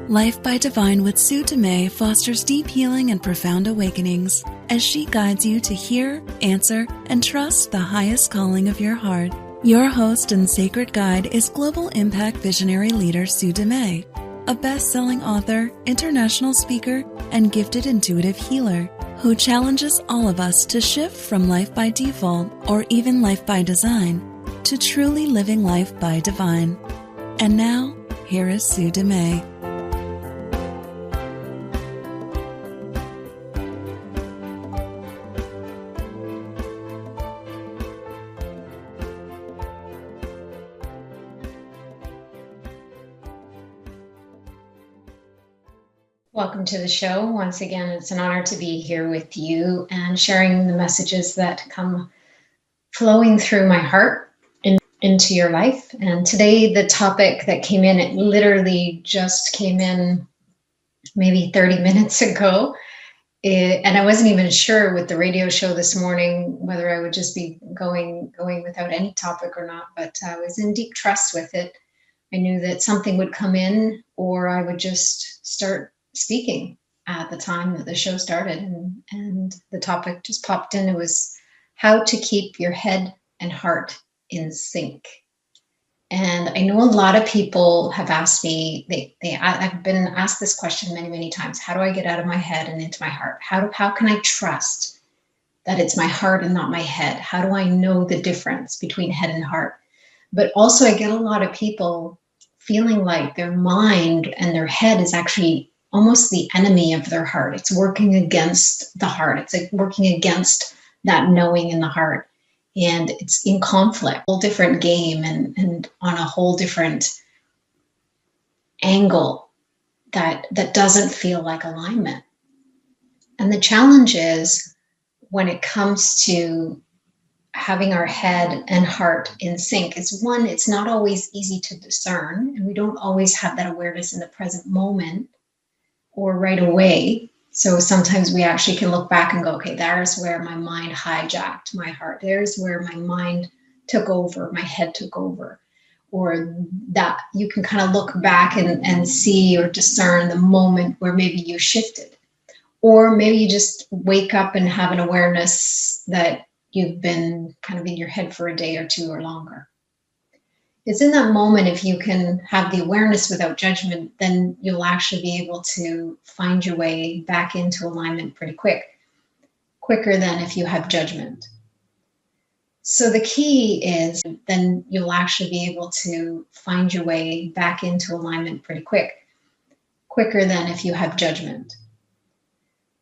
Life by Divine with Sue Dumais fosters deep healing and profound awakenings as she guides you to hear, answer, and trust the highest calling of your heart. Your host and sacred guide is global impact visionary leader Sue Dumais, a best-selling author, international speaker, and gifted intuitive healer who challenges all of us to shift from life by default or even life by design to truly living life by divine. And now, here is Sue Dumais. Welcome to the show. Once again, it's an honor to be here with you and sharing the messages that come flowing through my heart into your life. And today, the topic that came in, it literally just came in maybe 30 minutes ago. And I wasn't even sure with the radio show this morning whether I would just be going without any topic or not, but I was in deep trust with it. I knew that something would come in or I would just start speaking at the time that the show started, and the topic just popped in. It was how to keep your head and heart in sync. And I know a lot of people have asked me, I've been asked this question many times. How do I get out of my head and into my heart? How can I trust that it's my heart and not my head? How do I know the difference between head and heart? But also I get a lot of people feeling like their mind and their head is actually almost the enemy of their heart. It's working against the heart. It's like working against that knowing in the heart. And it's in conflict, a whole different game and on a whole different angle that doesn't feel like alignment. And the challenge is when it comes to having our head and heart in sync, is one, it's not always easy to discern, and we don't always have that awareness in the present moment or right away. So sometimes we actually can look back and go, okay, there's where my mind hijacked my heart. There's where my mind took over, my head took over. Or that you can kind of look back and see or discern the moment where maybe you shifted. Or maybe you just wake up and have an awareness that you've been kind of in your head for a day or two or longer. It's in that moment, if you can have the awareness without judgment, then you'll actually be able to find your way back into alignment pretty quicker than if you have judgment. So the key is then you'll actually be able to find your way back into alignment pretty quicker than if you have judgment.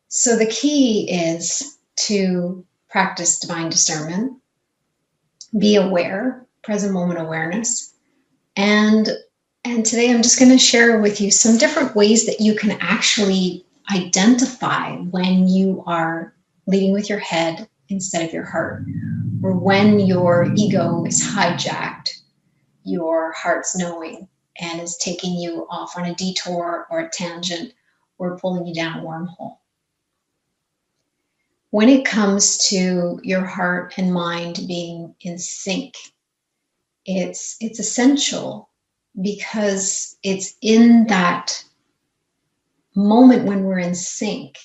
So the key is to practice divine discernment, be aware, present moment awareness. And today I'm just going to share with you some different ways that you can actually identify when you are leading with your head instead of your heart, or when your ego is hijacked your heart's knowing and is taking you off on a detour or a tangent or pulling you down a wormhole. When it comes to your heart and mind being in sync, it's essential because it's in that moment when we're in sync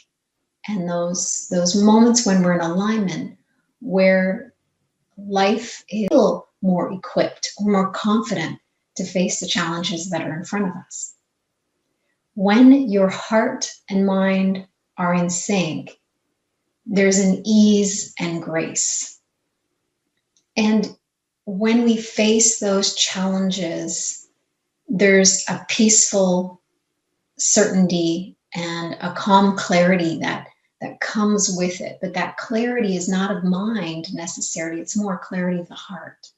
and those moments when we're in alignment where life is a little more equipped or more confident to face the challenges that are in front of us. When your heart and mind are in sync, there's an ease and grace. And when we face those challenges, there's a peaceful certainty and a calm clarity that comes with it. But that clarity is not of mind necessarily, it's more clarity of the heart.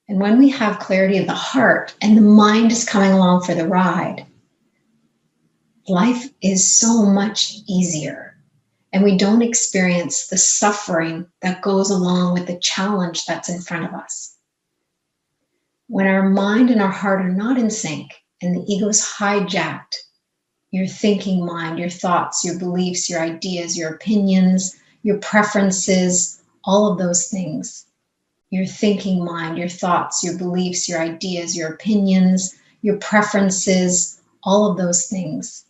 And when we have clarity of the heart and the mind is coming along for the ride, life is so much easier. And we don't experience the suffering that goes along with the challenge that's in front of us. When our mind and our heart are not in sync and the ego's hijacked your thinking mind, your thoughts, your beliefs, your ideas, your opinions, your preferences, all of those things, your thinking mind, your thoughts, your beliefs, your ideas, your opinions, your preferences, all of those things,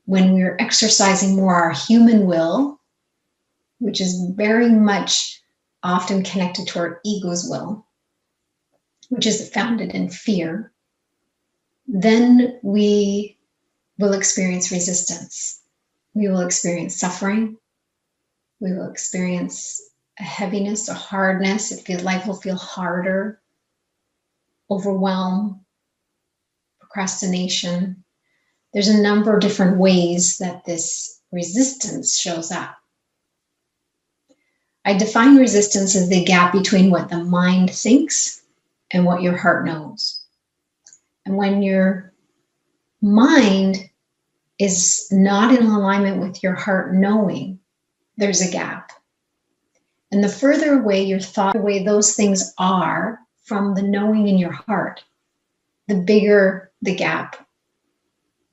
when we're exercising more our human will, which is very much often connected to our ego's will, which is founded in fear, then we will experience resistance. We will experience suffering. We will experience a heaviness, a hardness. Life will feel harder, overwhelm, procrastination. There's a number of different ways that this resistance shows up. I define resistance as the gap between what the mind thinks and what your heart knows. And when your mind is not in alignment with your heart knowing, there's a gap. And the further away your thought, away those things are from the knowing in your heart, the bigger the gap,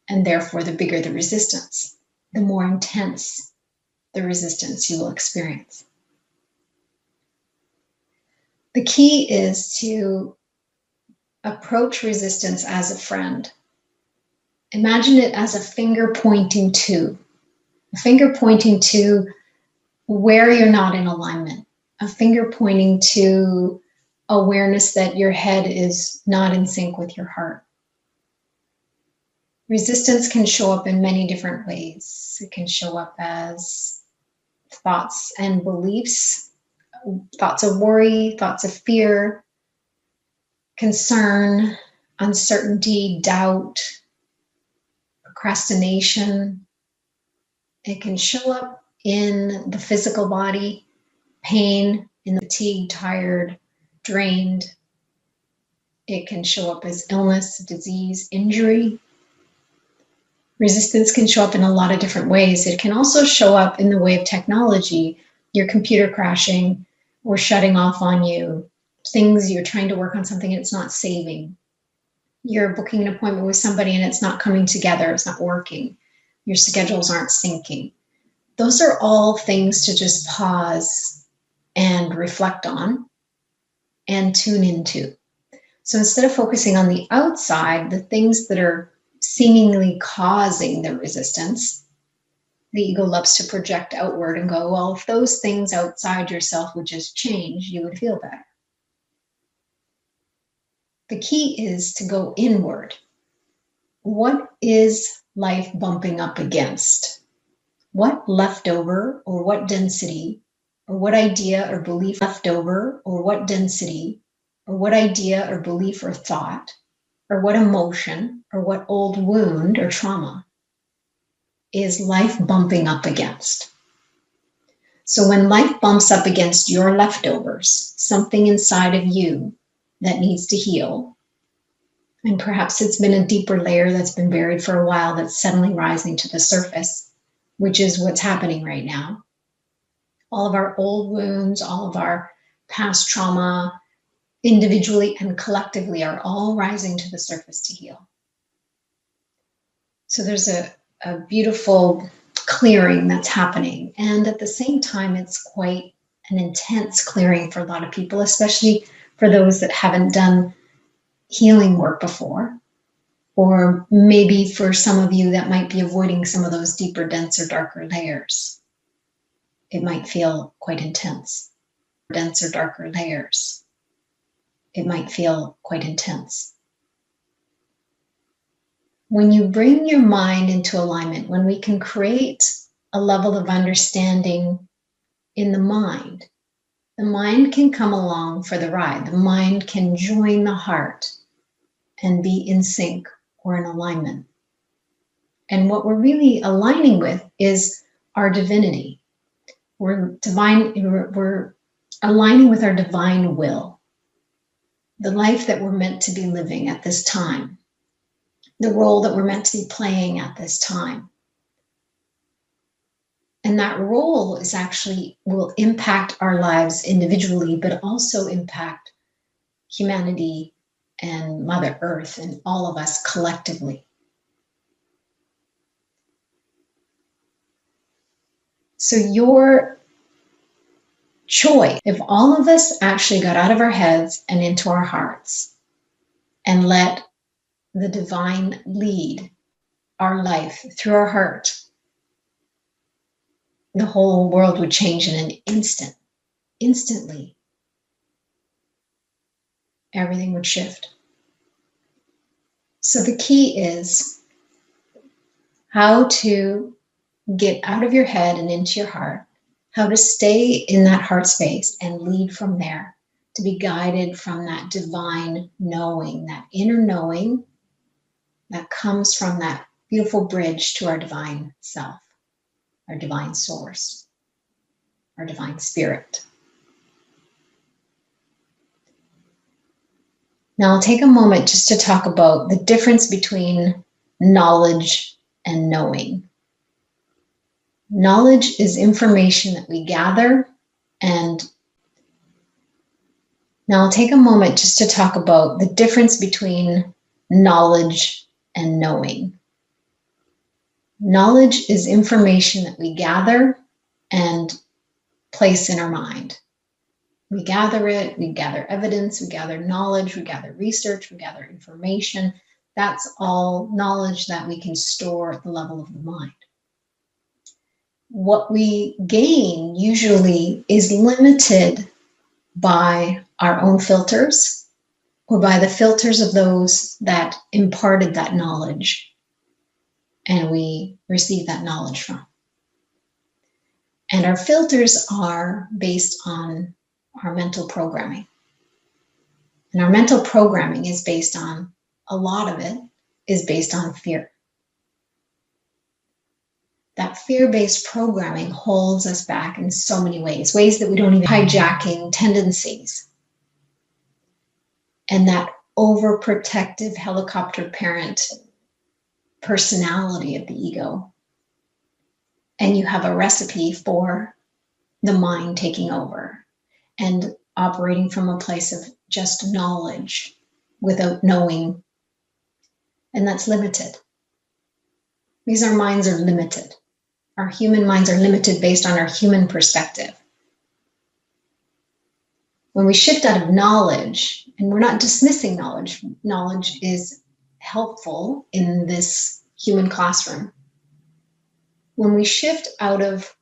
and therefore the bigger the resistance, the more intense the resistance you will experience. The key is to approach resistance as a friend. Imagine it as a finger pointing to where you're not in alignment, a finger pointing to awareness that your head is not in sync with your heart. Resistance can show up in many different ways. It can show up as thoughts and beliefs, thoughts of worry, thoughts of fear, concern, uncertainty, doubt, procrastination. It can show up in the physical body, pain, in the fatigue, tired, drained. It can show up as illness, disease, injury. Resistance can show up in a lot of different ways. It can also show up in the way of technology, your computer crashing or shutting off on you, things you're trying to work on something and it's not saving. You're booking an appointment with somebody and it's not coming together, it's not working. Your schedules aren't syncing. Those are all things to just pause and reflect on and tune into. So instead of focusing on the outside, the things that are seemingly causing the resistance, the ego loves to project outward and go, well, if those things outside yourself would just change, you would feel better. The key is to go inward. What is life bumping up against? What leftover or what density or what idea or belief leftover or what density or what idea or belief or thought or what emotion or what old wound or trauma is life bumping up against? So when life bumps up against your leftovers, something inside of you that needs to heal, and perhaps it's been a deeper layer that's been buried for a while that's suddenly rising to the surface, which is what's happening right now. All of our old wounds, all of our past trauma, individually and collectively, are all rising to the surface to heal. So there's a beautiful clearing that's happening. And at the same time, it's quite an intense clearing for a lot of people, especially for those that haven't done healing work before. Or maybe for some of you that might be avoiding some of those deeper, denser, darker layers. It might feel quite intense. Denser, darker layers. It might feel quite intense. When you bring your mind into alignment, when we can create a level of understanding in the mind can come along for the ride. The mind can join the heart and be in sync or in alignment. And what we're really aligning with is our divinity. We're aligning with our divine will, the life that we're meant to be living at this time, the role that we're meant to be playing at this time. And that role is will impact our lives individually, but also impact humanity and Mother Earth and all of us collectively. So your choice, if all of us actually got out of our heads and into our hearts and let the divine lead our life through our heart, the whole world would change in an instant. Instantly, everything would shift. So the key is how to get out of your head and into your heart, how to stay in that heart space and lead from there, to be guided from that divine knowing, that inner knowing that comes from that beautiful bridge to our divine self, our divine source, our divine spirit. Now I'll take a moment just to talk about the difference between knowledge and knowing. Knowledge is information that we gather, and now I'll take a moment just to talk about the difference between knowledge and knowing. Knowledge is information that we gather and place in our mind. We gather it, we gather evidence, we gather knowledge, we gather research, we gather information. That's all knowledge that we can store at the level of the mind. What we gain usually is limited by our own filters or by the filters of those that imparted that knowledge and we receive that knowledge from. And our filters are based on our mental programming. And our mental programming is based on, a lot of it is based on fear. That fear-based programming holds us back in so many ways that we don't even, hijacking tendencies. And that overprotective helicopter parent personality of the ego. And you have a recipe for the mind taking over and operating from a place of just knowledge without knowing. And that's limited. Because our minds are limited. Our human minds are limited based on our human perspective. When we shift out of knowledge, and we're not dismissing knowledge, knowledge is helpful in this human classroom. When we shift out of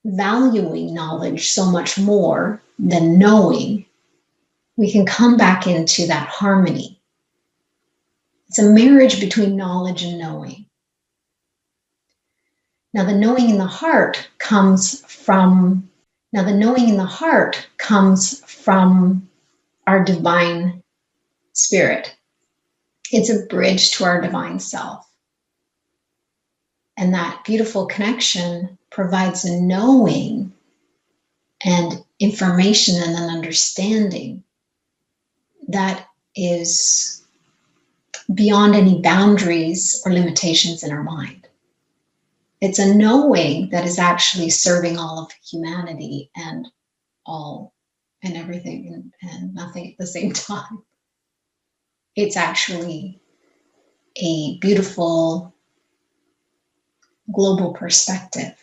valuing knowledge so much more than knowing, we can come back into that harmony. It's a marriage between knowledge and knowing. Now the knowing in the heart comes from our divine spirit. It's a bridge to our divine self. And that beautiful connection provides a knowing and information and an understanding that is beyond any boundaries or limitations in our mind. It's a knowing that is actually serving all of humanity and all and everything and nothing at the same time. It's actually a beautiful global perspective.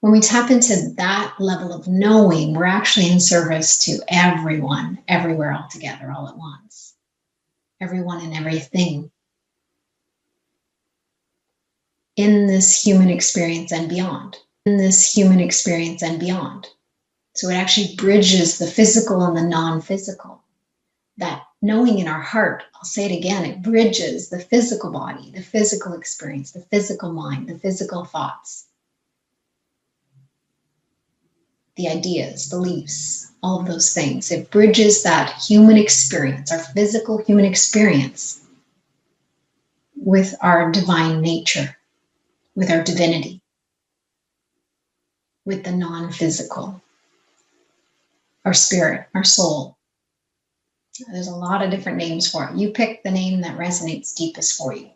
When we tap into that level of knowing, we're actually in service to everyone, everywhere, all together, all at once. Everyone and everything. In this human experience and beyond. In this human experience and beyond. So it actually bridges the physical and the non-physical. That knowing in our heart, I'll say it again, it bridges the physical body, the physical experience, the physical mind, the physical thoughts, the ideas, beliefs, all of those things. It bridges that human experience, our physical human experience, with our divine nature, with our divinity, with the non-physical, our spirit, our soul. There's a lot of different names for it. You pick the name that resonates deepest for you.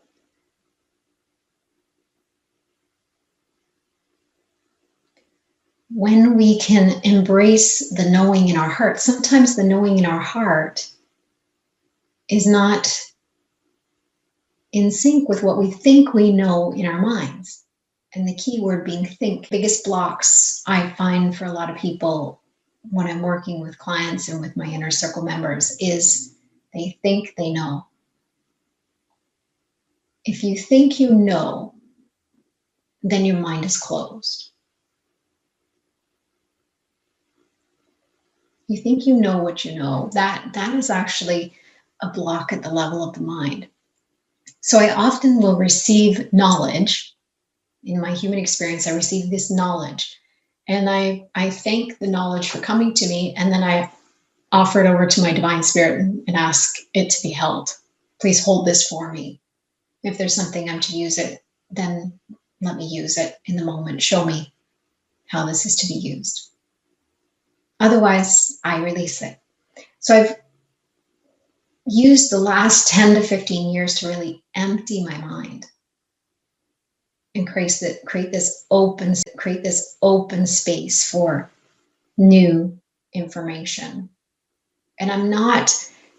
When we can embrace the knowing in our heart, sometimes the knowing in our heart is not in sync with what we think we know in our minds. And the key word being think. Biggest blocks I find for a lot of people when I'm working with clients and with my inner circle members is They think they know. If you think you know, then your mind is closed. You think you know what you know. That is actually a block at the level of the mind. So I often will receive knowledge. In my human experience, I receive this knowledge. And I thank the knowledge for coming to me, and then I offer it over to my divine spirit and ask it to be held. Please hold this for me. If there's something I'm to use it, then let me use it in the moment. Show me how this is to be used. Otherwise, I release it. So I've used the last 10 to 15 years to really empty my mind and create this open space for new information. And I'm not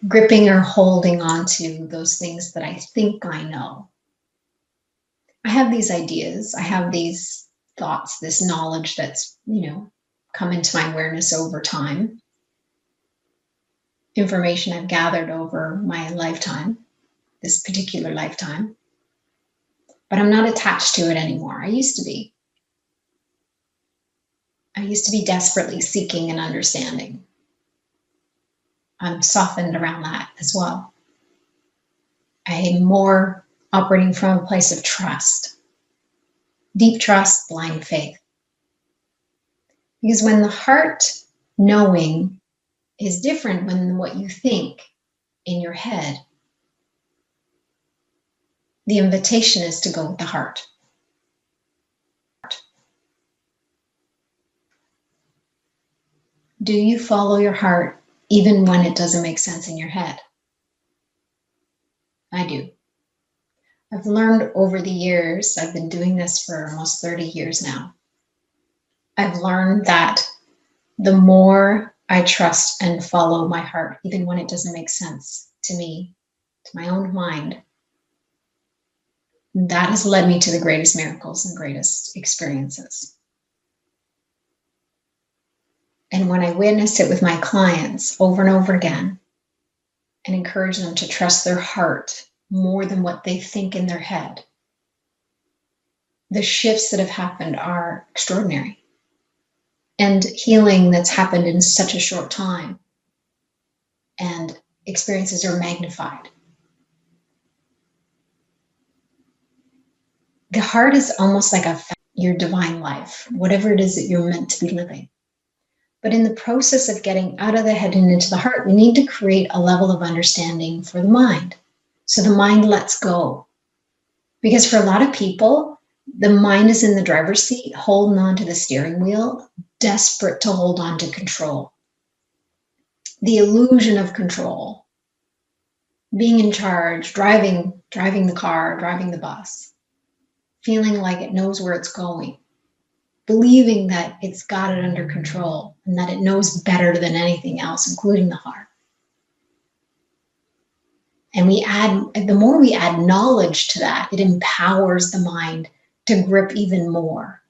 gripping or holding on to those things that I think I know. I have these ideas, I have these thoughts, this knowledge that's, come into my awareness over time. Information I've gathered over my lifetime, this particular lifetime. But I'm not attached to it anymore. I used to be. I used to be desperately seeking and understanding. I'm softened around that as well. I'm more operating from a place of trust. Deep trust, blind faith. Because when the heart knowing is different than what you think in your head, the invitation is to go with the heart. Do you follow your heart even when it doesn't make sense in your head? I do. I've learned over the years, I've been doing this for almost 30 years now. I've learned that the more I trust and follow my heart, even when it doesn't make sense to me, to my own mind, that has led me to the greatest miracles and greatest experiences. And when I witness it with my clients over and over again and encourage them to trust their heart more than what they think in their head, the shifts that have happened are extraordinary. And healing that's happened in such a short time, and experiences are magnified. The heart is almost like your divine life, whatever it is that you're meant to be living. But in the process of getting out of the head and into the heart, we need to create a level of understanding for the mind. So the mind lets go. Because for a lot of people, the mind is in the driver's seat, holding on to the steering wheel, desperate to hold on to control. The illusion of control, being in charge, driving the car, driving the bus, feeling like it knows where it's going, believing that it's got it under control and that it knows better than anything else, including the heart. And the more we add knowledge to that, it empowers the mind to grip even more.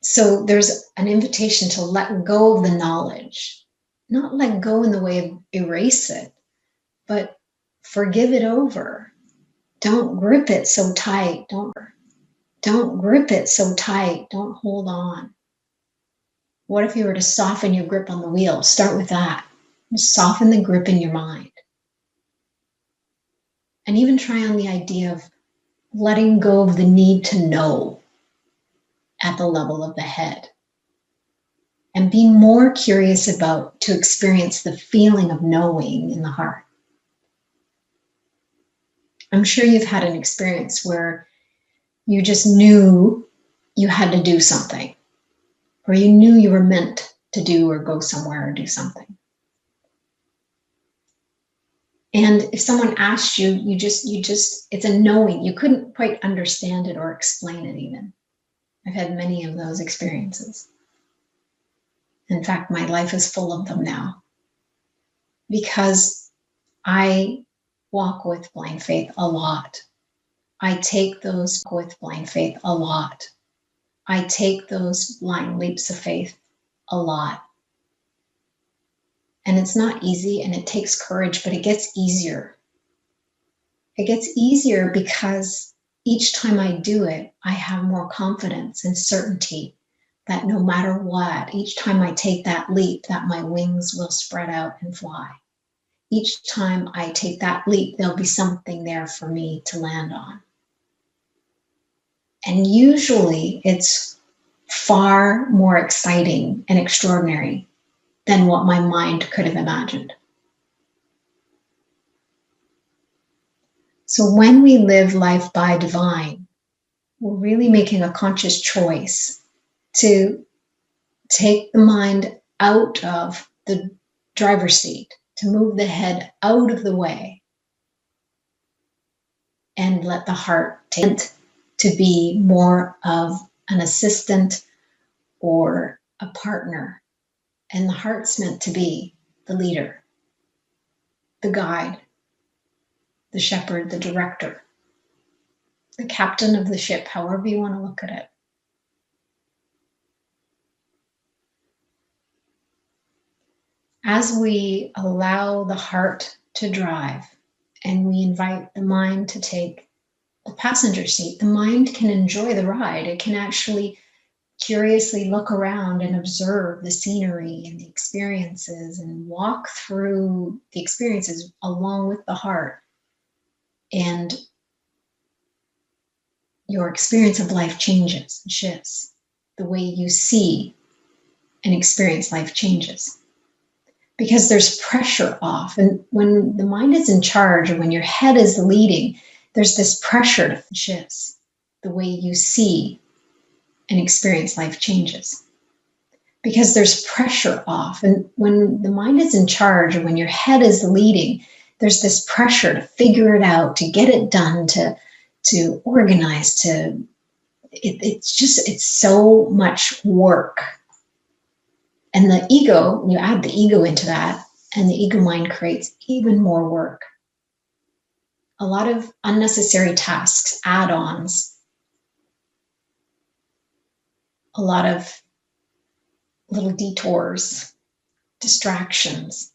So there's an invitation to let go of the knowledge, not let go in the way of erase it, but forgive it over. Don't grip it so tight. Don't grip it so tight. Don't hold on. What if you were to soften your grip on the wheel? Start with that. Soften the grip in your mind. And even try on the idea of letting go of the need to know at the level of the head. And be more curious to experience the feeling of knowing in the heart. I'm sure you've had an experience where you just knew you had to do something, or you knew you were meant to do or go somewhere or do something. And if someone asked you, it's a knowing. You couldn't quite understand it or explain it even. I've had many of those experiences. In fact, my life is full of them now because I walk with blind faith a lot. I take those with blind faith a lot. I take those blind leaps of faith a lot. And it's not easy and it takes courage, but it gets easier. It gets easier because each time I do it, I have more confidence and certainty that no matter what, each time I take that leap, that my wings will spread out and fly. Each time I take that leap, there'll be something there for me to land on. And usually it's far more exciting and extraordinary than what my mind could have imagined. So when we live life by divine, we're really making a conscious choice to take the mind out of the driver's seat, to move the head out of the way, and let the heart tend to be more of an assistant or a partner. And the heart's meant to be the leader, the guide, the shepherd, the director, the captain of the ship, however you want to look at it. As we allow the heart to drive and we invite the mind to take the passenger seat, the mind can enjoy the ride. It can actually curiously look around and observe the scenery and the experiences and walk through the experiences along with the heart. And your experience of life changes and shifts. The way you see and experience life changes. Because there's pressure off. And when the mind is in charge, or when your head is leading, there's this pressure to shifts. The way you see and experience life changes. Because there's pressure off. And when the mind is in charge, or when your head is leading, there's this pressure to figure it out, to get it done, to organize, it's so much work. And the ego, you add the ego into that, and the ego mind creates even more work. A lot of unnecessary tasks, add-ons, a lot of little detours, distractions.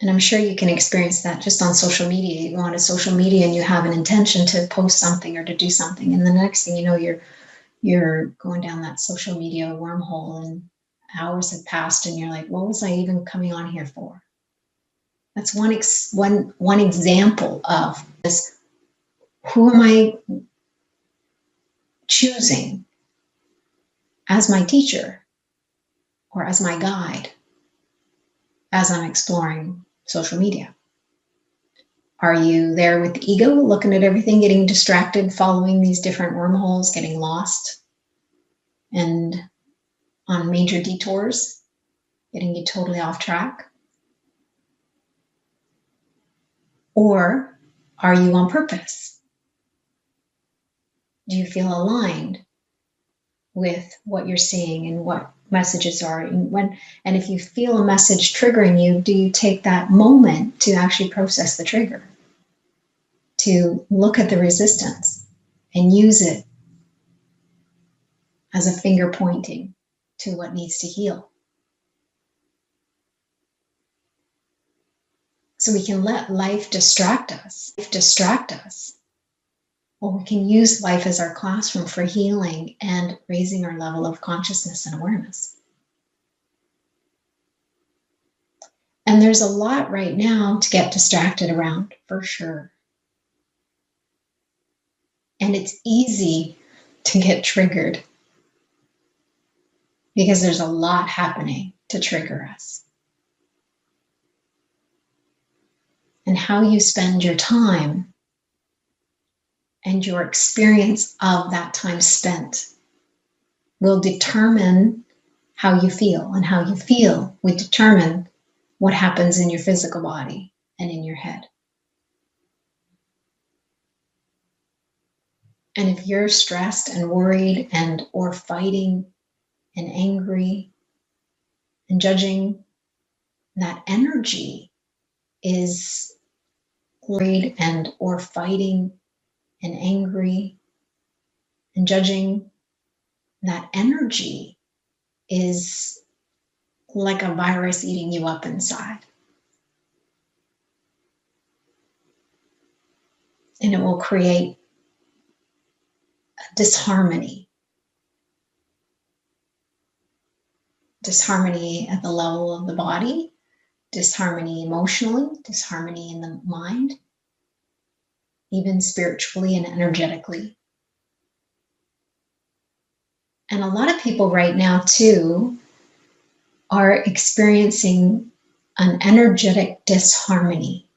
And I'm sure you can experience that just on social media. You go onto social media and you have an intention to post something or to do something. And the next thing you know, you're going down that social media wormhole and hours have passed and you're like, what was I even coming on here for? That's one example of this. Who am I choosing as my teacher or as my guide as I'm exploring social media? Are you there with the ego, looking at everything, getting distracted, following these different wormholes, getting lost, and on major detours, getting you totally off track? Or are you on purpose? Do you feel aligned with what you're seeing and what messages are? And if you feel a message triggering you, do you take that moment to actually process the trigger? To look at the resistance and use it as a finger pointing to what needs to heal. So we can let life distract us. Or we can use life as our classroom for healing and raising our level of consciousness and awareness. And there's a lot right now to get distracted around, for sure. And it's easy to get triggered because there's a lot happening to trigger us. And how you spend your time and your experience of that time spent will determine how you feel, and how you feel will determine what happens in your physical body and in your head. And if you're stressed and worried and or fighting and angry and judging, that energy is worried and or fighting and angry and judging. That energy is like a virus eating you up inside. And it will create a disharmony. Disharmony at the level of the body, disharmony emotionally, disharmony in the mind, even spiritually and energetically. And a lot of people right now, too, are experiencing an energetic disharmony.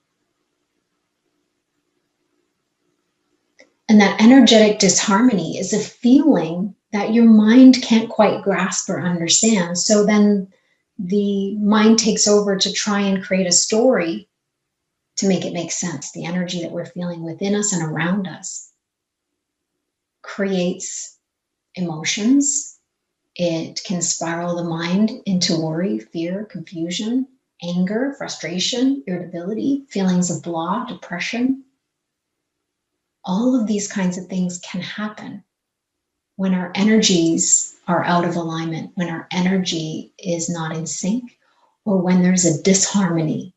And that energetic disharmony is a feeling that your mind can't quite grasp or understand. So then the mind takes over to try and create a story to make it make sense. The energy that we're feeling within us and around us creates emotions. It can spiral the mind into worry, fear, confusion, anger, frustration, irritability, feelings of blah, depression. All of these kinds of things can happen when our energies are out of alignment, when our energy is not in sync, or when there's a disharmony,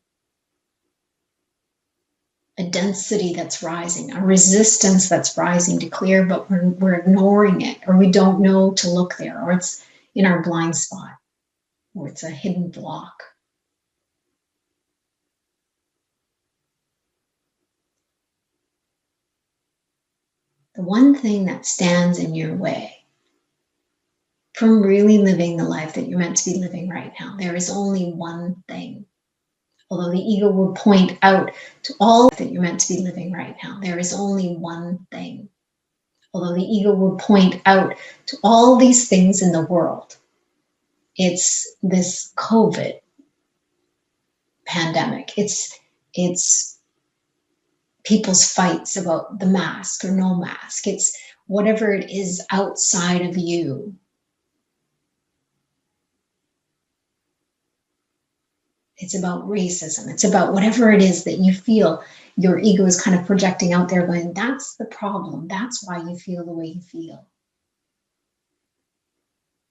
a density that's rising, a resistance that's rising to clear, but we're ignoring it, or we don't know to look there, or it's in our blind spot, or it's a hidden block. The one thing that stands in your way from really living the life that you're meant to be living right now, there is only one thing. Although the ego will point out to all that you're meant to be living right now, there is only one thing. Although the ego will point out to all these things in the world, it's this COVID pandemic. It's people's fights about the mask or no mask. It's whatever it is outside of you. It's about racism. It's about whatever it is that you feel your ego is kind of projecting out there, going, that's the problem. That's why you feel the way you feel.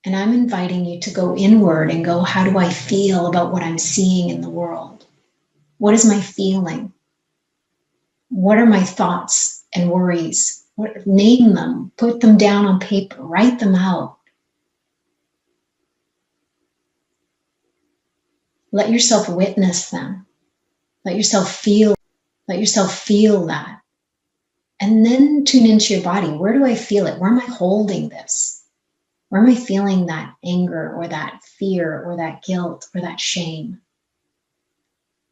And I'm inviting you to go inward and go, how do I feel about what I'm seeing in the world? What is my feeling? What are my thoughts and worries? Name them, put them down on paper, write them out. Let yourself witness them. Let yourself feel that. And then tune into your body. Where do I feel it? Where am I holding this? Where am I feeling that anger or that fear or that guilt or that shame?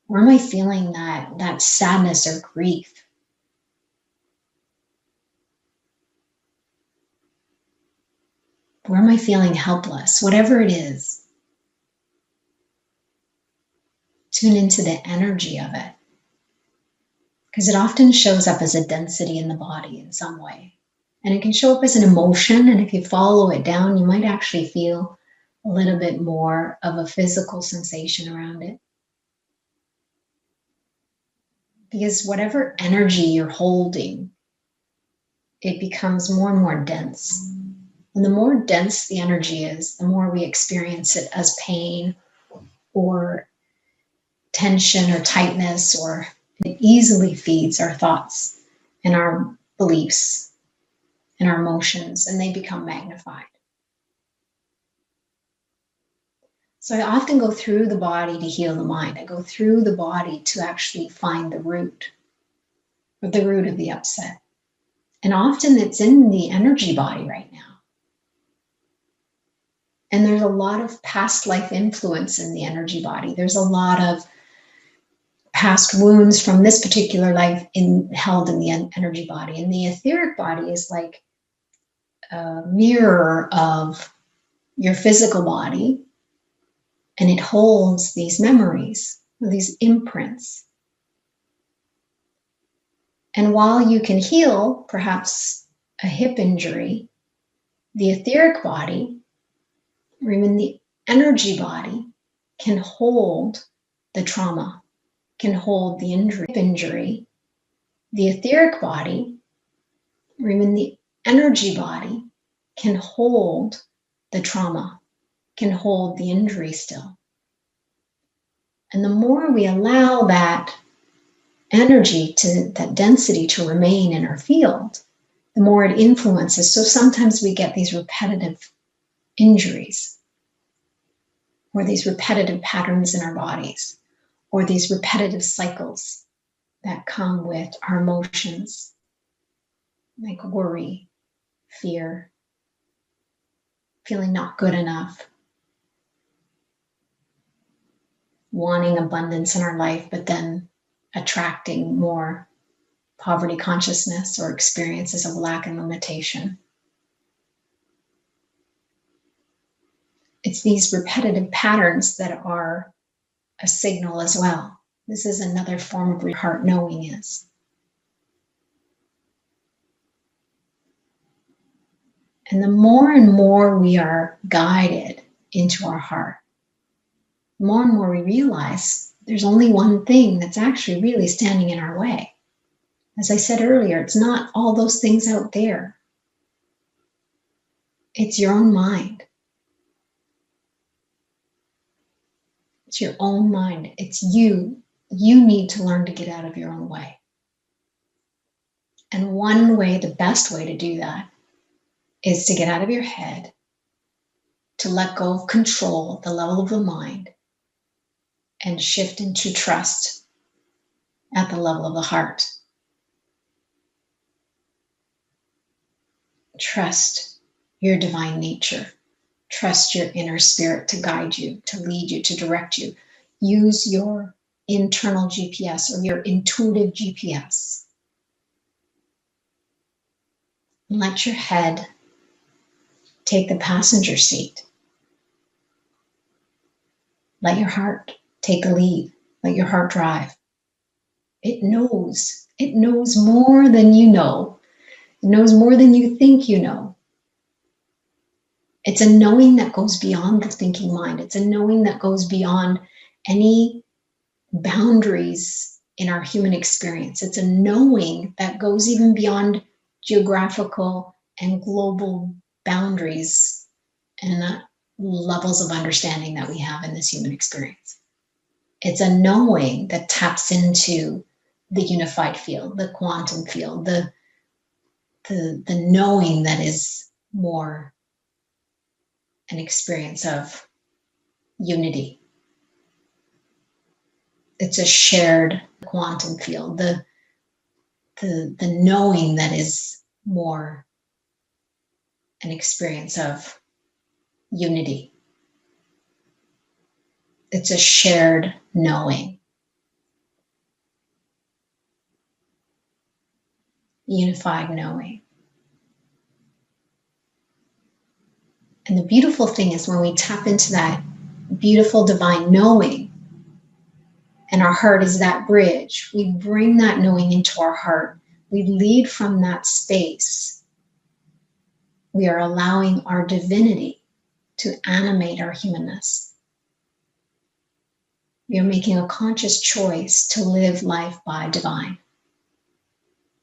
Where am I feeling that sadness or grief? Where am I feeling helpless? Whatever it is, tune into the energy of it. Because it often shows up as a density in the body in some way. And it can show up as an emotion, and if you follow it down, you might actually feel a little bit more of a physical sensation around it. Because whatever energy you're holding, it becomes more and more dense. And the more dense the energy is, the more we experience it as pain or tension or tightness, or it easily feeds our thoughts and our beliefs and our emotions, and they become magnified. So I often go through the body to heal the mind. I go through the body to actually find the root, or the root of the upset. And often it's in the energy body right now. And there's a lot of past life influence in the energy body. There's a lot of past wounds from this particular life held in the energy body. And the etheric body is like a mirror of your physical body, and it holds these memories, these imprints. And while you can heal perhaps a hip injury, the etheric body, or even the energy body, can hold the trauma, can hold the injury. The etheric body, or even the energy body, can hold the trauma, can hold the injury still. And the more we allow that energy, that density to remain in our field, the more it influences. So sometimes we get these repetitive injuries, or these repetitive patterns in our bodies, or these repetitive cycles that come with our emotions, like worry, fear, feeling not good enough, wanting abundance in our life, but then attracting more poverty consciousness or experiences of lack and limitation. It's these repetitive patterns that are a signal as well. This is another form of heart knowing is. And the more and more we are guided into our heart, more and more we realize there's only one thing that's actually really standing in our way. As I said earlier, it's not all those things out there. It's your own mind. It's your own mind. It's you. You need to learn to get out of your own way. And one way, the best way to do that, is to get out of your head, to let go of control at the level of the mind, and shift into trust at the level of the heart. Trust your divine nature. Trust your inner spirit to guide you, to lead you, to direct you. Use your internal GPS or your intuitive GPS. Let your head take the passenger seat. Let your heart take the lead. Let your heart drive. It knows. It knows more than you know. It knows more than you think you know. It's a knowing that goes beyond the thinking mind. It's a knowing that goes beyond any boundaries in our human experience. It's a knowing that goes even beyond geographical and global boundaries and levels of understanding that we have in this human experience. It's a knowing that taps into the unified field, the quantum field, the knowing that is more an experience of unity. It's a shared quantum field, the knowing that is more an experience of unity. It's a shared knowing. Unified knowing. And the beautiful thing is when we tap into that beautiful divine knowing, and our heart is that bridge, we bring that knowing into our heart. We lead from that space. We are allowing our divinity to animate our humanness. We are making a conscious choice to live life by divine,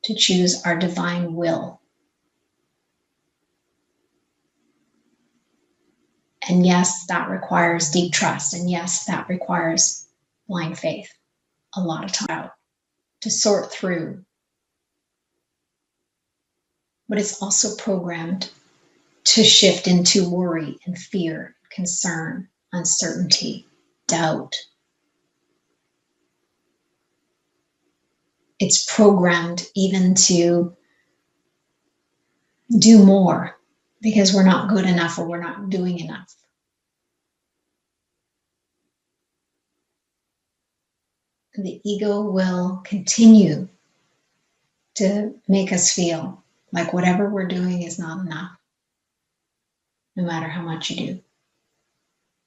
to choose our divine will. And yes, that requires deep trust. And yes, that requires blind faith a lot of time to sort through. But it's also programmed to shift into worry and fear, concern, uncertainty, doubt. It's programmed even to do more because we're not good enough or we're not doing enough. The ego will continue to make us feel like whatever we're doing is not enough, no matter how much you do.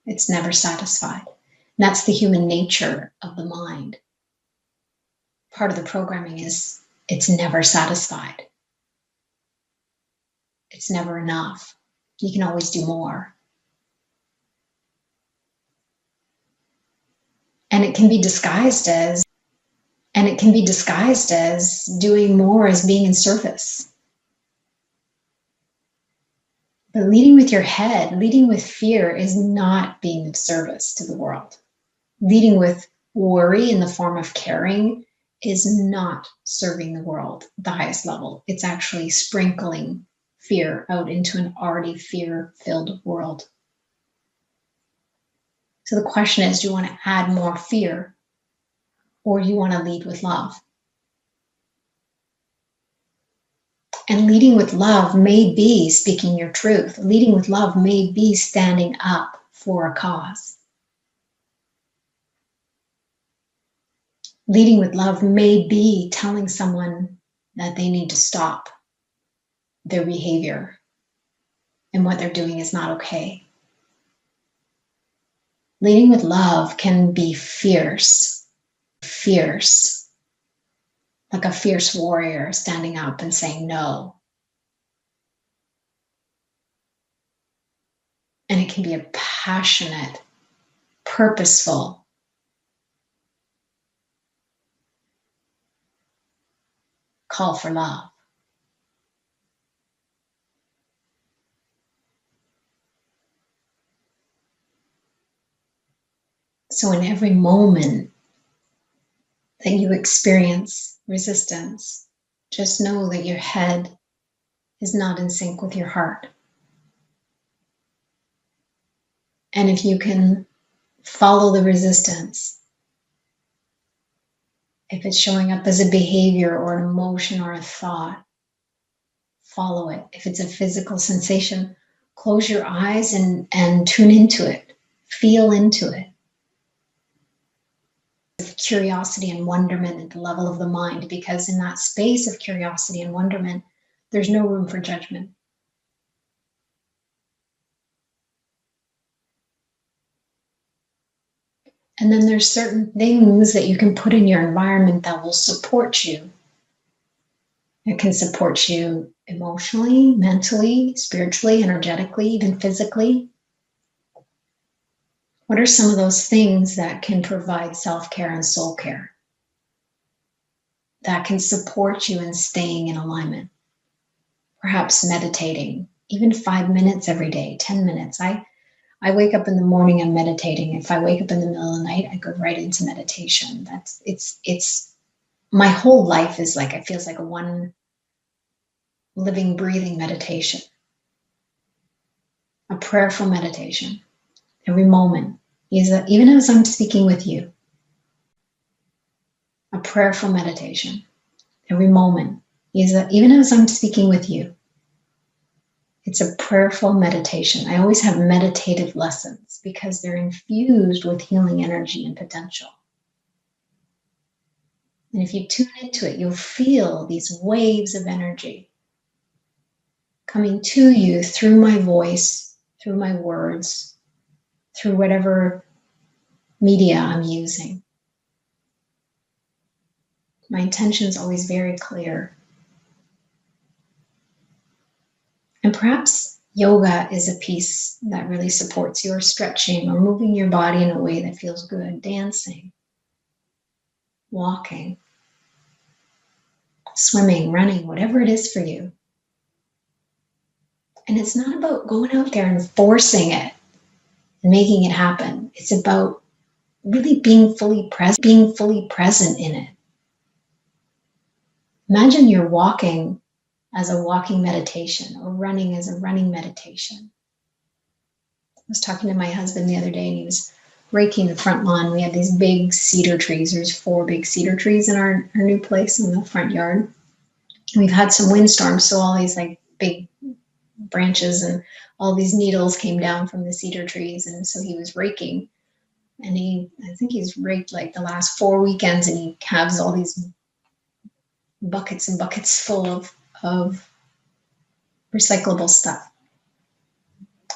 It's never satisfied. And that's the human nature of the mind. Part of the programming is it's never satisfied. It's never enough. You can always do more. And it can be disguised as doing more, as being in service. But leading with your head, leading with fear is not being of service to the world. Leading with worry in the form of caring is not serving the world at the highest level. It's actually sprinkling fear out into an already fear-filled world. So the question is, do you want to add more fear, or do you want to lead with love? And leading with love may be speaking your truth. Leading with love may be standing up for a cause. Leading with love may be telling someone that they need to stop their behavior and what they're doing is not okay. Leading with love can be fierce, like a fierce warrior standing up and saying no. And it can be a passionate, purposeful, call for love. So in every moment that you experience resistance, just know that your head is not in sync with your heart. And if you can follow the resistance, if it's showing up as a behavior or an emotion or a thought, follow it. If it's a physical sensation, close your eyes and tune into it, feel into it. Curiosity and wonderment at the level of the mind, because in that space of curiosity and wonderment, there's no room for judgment. And then there's certain things that you can put in your environment that will support you. It can support you emotionally, mentally, spiritually, energetically, even physically. What are some of those things that can provide self-care and soul care? That can support you in staying in alignment? Perhaps meditating, even 5 minutes every day, 10 minutes. I wake up in the morning and meditating. If I wake up in the middle of the night, I go right into meditation. It's my whole life is like, it feels like a one living, breathing meditation. A prayerful meditation. Every moment. Even as I'm speaking with you. A prayerful meditation. Every moment. Even as I'm speaking with you. It's a prayerful meditation. I always have meditative lessons because they're infused with healing energy and potential. And if you tune into it, you'll feel these waves of energy coming to you through my voice, through my words, through whatever media I'm using. My intention is always very clear. And perhaps yoga is a piece that really supports your stretching or moving your body in a way that feels good, dancing, walking, swimming, running, whatever it is for you. And it's not about going out there and forcing it and making it happen. It's about really being fully present in it. Imagine you're walking as a walking meditation or running as a running meditation. I was talking to my husband the other day and he was raking the front lawn. We have these big cedar trees. There's 4 big cedar trees in our new place in the front yard. We've had some windstorms, so all these like big branches and all these needles came down from the cedar trees. And so he was raking, and I think he's raked like the last 4 weekends, and he has all these buckets and buckets full of recyclable stuff.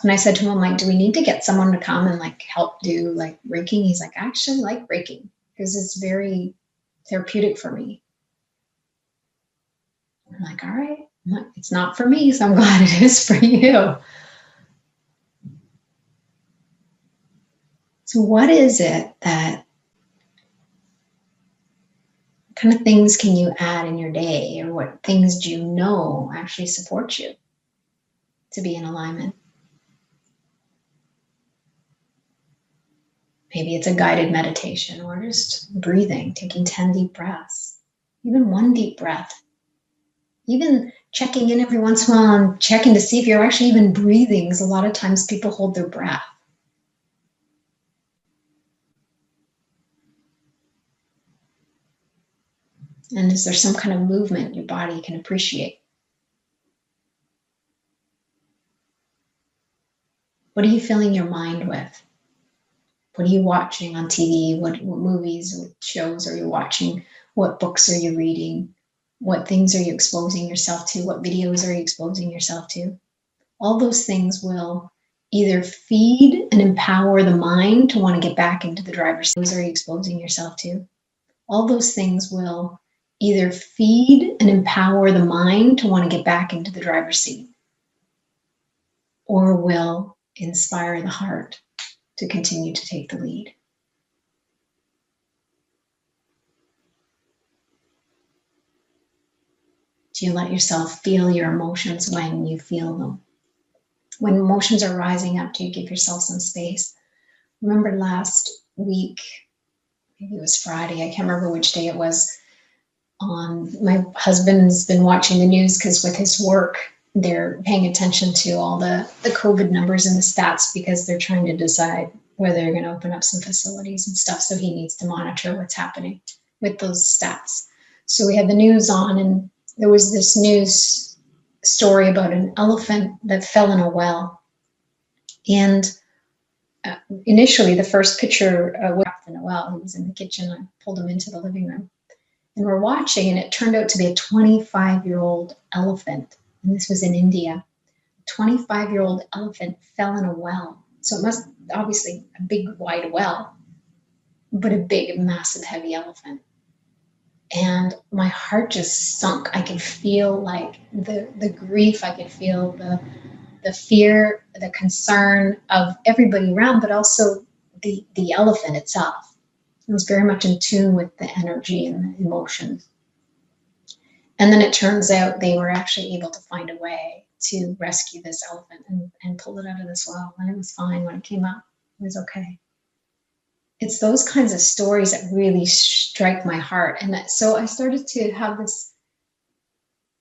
And I said to him, I'm like, do we need to get someone to come and like help do like raking? He's like, I actually like raking because it's very therapeutic for me. I'm like, all right. I'm like, it's not for me, so I'm glad it is for you. So what is it that kind of things can you add in your day, or what things do you know actually support you to be in alignment? Maybe it's a guided meditation or just breathing, taking 10 deep breaths, even one deep breath. Even checking in every once in a while and checking to see if you're actually even breathing, because a lot of times people hold their breath. And is there some kind of movement your body can appreciate? What are you filling your mind with? What are you watching on TV? What movies, what shows are you watching? What books are you reading? What things are you exposing yourself to? What videos are you exposing yourself to? All those things will either feed and empower the mind to want to get back into the driver's seat. Those are you exposing yourself to? All those things will either feed and empower the mind to want to get back into the driver's seat, or will inspire the heart to continue to take the lead. Do you let yourself feel your emotions when you feel them? When emotions are rising up, do you give yourself some space? Remember last week, maybe it was Friday, I can't remember which day it was, my husband's been watching the news because with his work, they're paying attention to all the COVID numbers and the stats because they're trying to decide whether they're going to open up some facilities and stuff. So he needs to monitor what's happening with those stats. So we had the news on, and there was this news story about an elephant that fell in a well. And initially, the first picture was in a well. He was in the kitchen. I pulled him into the living room. And we're watching, and it turned out to be a 25-year-old elephant. And this was in India. A 25-year-old elephant fell in a well. So it must, obviously, a big, wide well, but a big, massive, heavy elephant. And my heart just sunk. I could feel like the grief. I could feel the fear, the concern of everybody around, but also the elephant itself. It was very much in tune with the energy and the emotions. And then it turns out they were actually able to find a way to rescue this elephant and pull it out of this well. And it was fine when it came up. It was okay. It's those kinds of stories that really strike my heart. And so I started to have this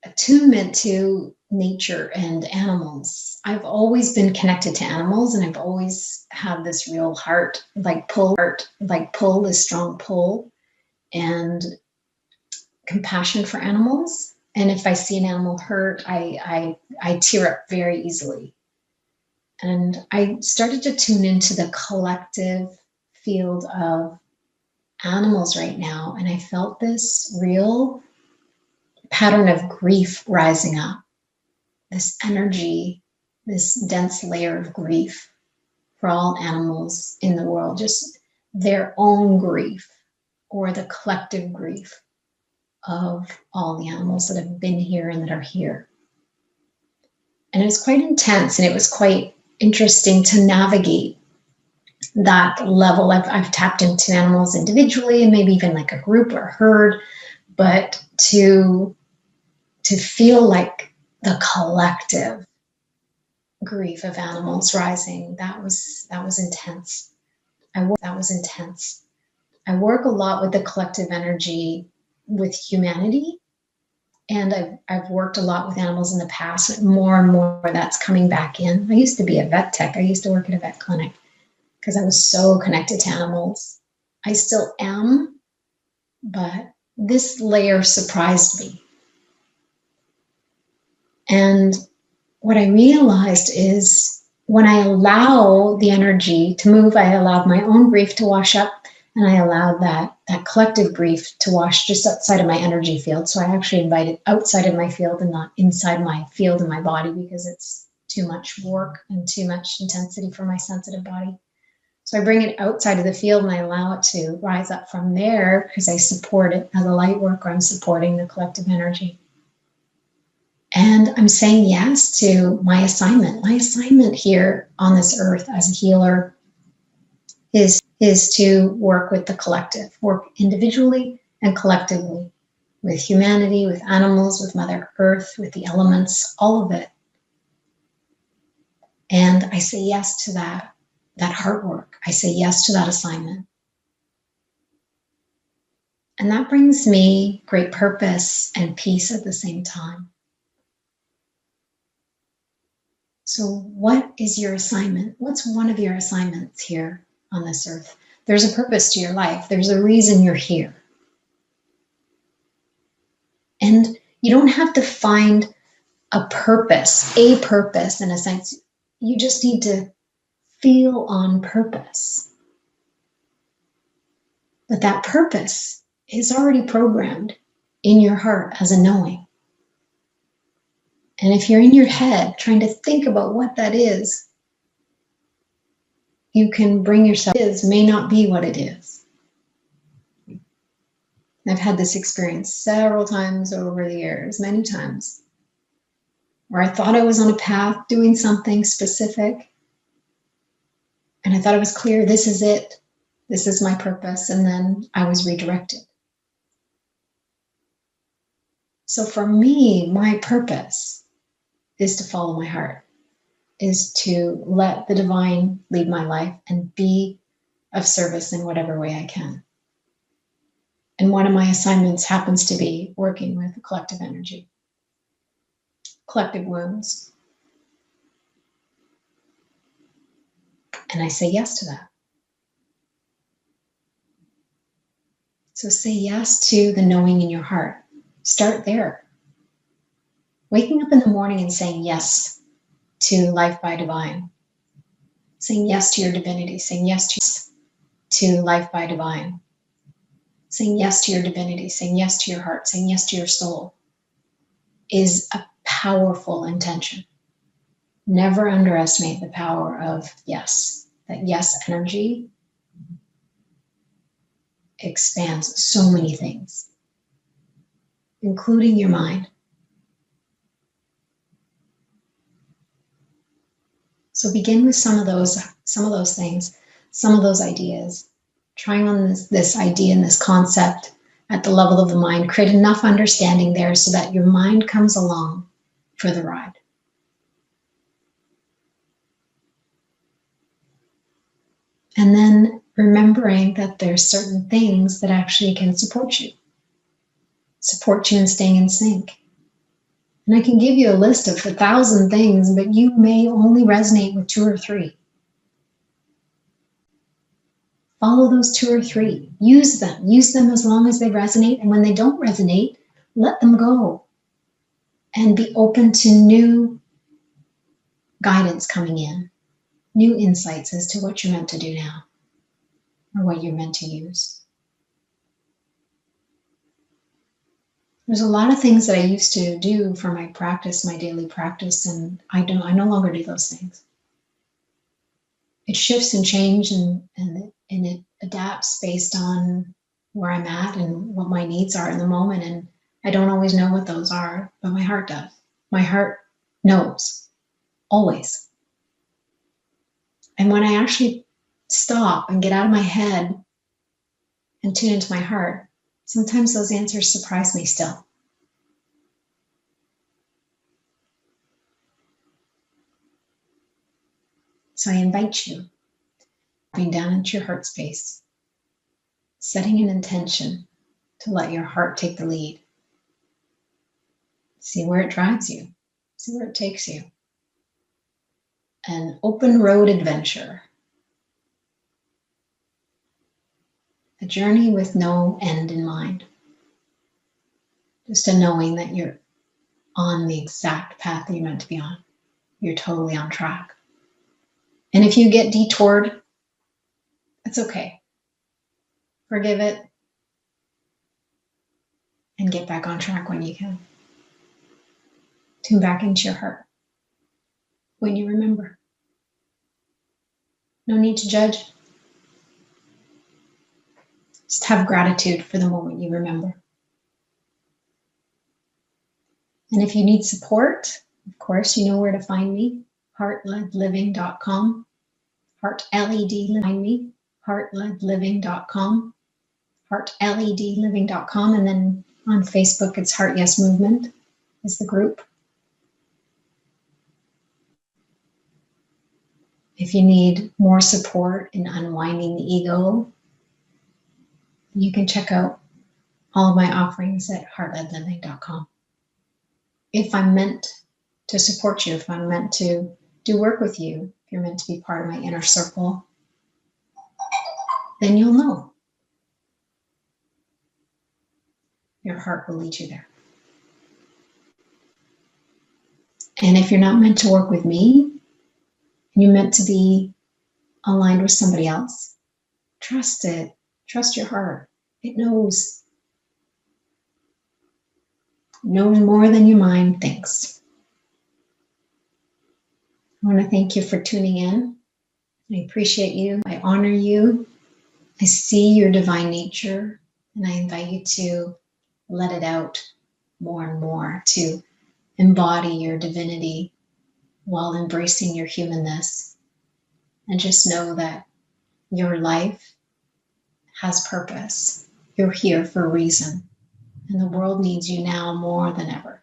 attunement to nature and animals. I've always been connected to animals, and I've always had this real heart, pull, this strong pull and compassion for animals. And if I see an animal hurt, I tear up very easily. And I started to tune into the collective field of animals right now, and I felt this real pattern of grief rising up, this energy, this dense layer of grief for all animals in the world, just their own grief or the collective grief of all the animals that have been here and that are here. And it was quite intense, and it was quite interesting to navigate that level. I've tapped into animals individually and maybe even like a group or a herd, but to feel like the collective grief of animals rising, that was intense. That was intense. I work a lot with the collective energy with humanity, and I've worked a lot with animals in the past, but more and more that's coming back in. I used to be a vet tech. I used to work at a vet clinic because I was so connected to animals. I still am, but this layer surprised me. And what I realized is when I allow the energy to move, I allowed my own grief to wash up, and I allowed that collective grief to wash just outside of my energy field. So I actually invite it outside of my field and not inside my field in my body, because it's too much work and too much intensity for my sensitive body. So I bring it outside of the field and I allow it to rise up from there, because I support it as a light worker. I'm supporting the collective energy. And I'm saying yes to my assignment. My assignment here on this earth as a healer is to work with the collective, work individually and collectively with humanity, with animals, with Mother Earth, with the elements, all of it. And I say yes to that that heart work. I say yes to that assignment. And that brings me great purpose and peace at the same time. So what is your assignment? What's one of your assignments here on this earth? There's a purpose to your life. There's a reason you're here. And you don't have to find a purpose in a sense. You just need to feel on purpose. But that purpose is already programmed in your heart as a knowing. And if you're in your head trying to think about what that is, you can bring yourself, it may not be what it is. I've had this experience several times over the years, many times, where I thought I was on a path doing something specific. And I thought it was clear, this is it. This is my purpose. And then I was redirected. So for me, my purpose is to follow my heart, is to let the divine lead my life and be of service in whatever way I can. And one of my assignments happens to be working with collective energy, collective wounds. And I say yes to that. So say yes to the knowing in your heart. Start there. Waking up in the morning and saying yes to life by divine. Saying yes to your divinity. Saying yes to life by divine. Saying yes to your divinity. Saying yes to your heart. Saying yes to your soul is a powerful intention. Never underestimate the power of yes. That yes energy expands so many things, including your mind. So begin with some of those things, some of those ideas, trying on this idea and this concept at the level of the mind. Create enough understanding there so that your mind comes along for the ride. And then remembering that there's certain things that actually can support you in staying in sync. And I can give you a list of 1,000 things, but you may only resonate with 2 or 3. Follow those 2 or 3. Use them as long as they resonate. And when they don't resonate, let them go. And be open to new guidance coming in, new insights as to what you're meant to do now, or what you're meant to use. There's a lot of things that I used to do for my practice, my daily practice, and I no longer do those things. It shifts and changes and it adapts based on where I'm at and what my needs are in the moment. And I don't always know what those are, but my heart does. My heart knows, always. And when I actually stop and get out of my head and tune into my heart, sometimes those answers surprise me still. So I invite you, going down into your heart space, setting an intention to let your heart take the lead. See where it drives you, see where it takes you. An open road adventure. A journey with no end in mind. Just a knowing that you're on the exact path that you're meant to be on. You're totally on track. And if you get detoured, it's okay. Forgive it and get back on track when you can. Tune back into your heart when you remember. No need to judge. Just have gratitude for the moment you remember. And if you need support, of course, you know where to find me. heartledliving.com. HeartLED, find me. heartledliving.com. HeartLEDliving.com. And then on Facebook, it's Heart Yes Movement is the group. If you need more support in unwinding the ego, you can check out all of my offerings at heartledliving.com. If I'm meant to support you, if I'm meant to do work with you, if you're meant to be part of my inner circle, then you'll know. Your heart will lead you there. And if you're not meant to work with me, and you're meant to be aligned with somebody else, trust it. Trust your heart. It knows. It knows more than your mind thinks. I want to thank you for tuning in. I appreciate you. I honor you. I see your divine nature, and I invite you to let it out more and more, to embody your divinity while embracing your humanness. And just know that your life has purpose. You're here for a reason, and the world needs you now more than ever.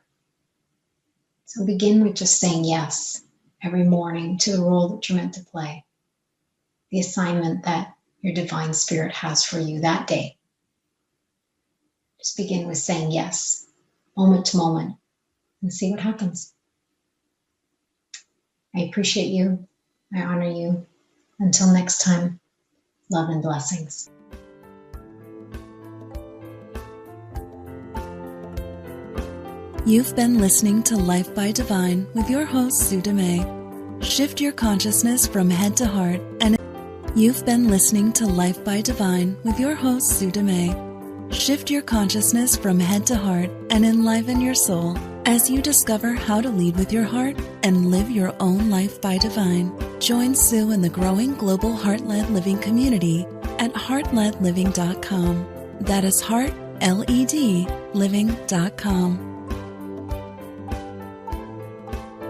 So begin with just saying yes every morning to the role that you're meant to play, the assignment that your divine spirit has for you that day. Just begin with saying yes, moment to moment, and see what happens. I appreciate you. I honor you. Until next time, love and blessings. You've been listening to Life by Divine with your host, Sue Dumais. Shift your consciousness from head to heart, and you've been listening to Life by Divine with your host, Sue Dumais. Shift your consciousness from head to heart and enliven your soul as you discover how to lead with your heart and live your own life by divine. Join Sue in the growing global heart-led living community at heartledliving.com. That is heart, L-E-D, living.com.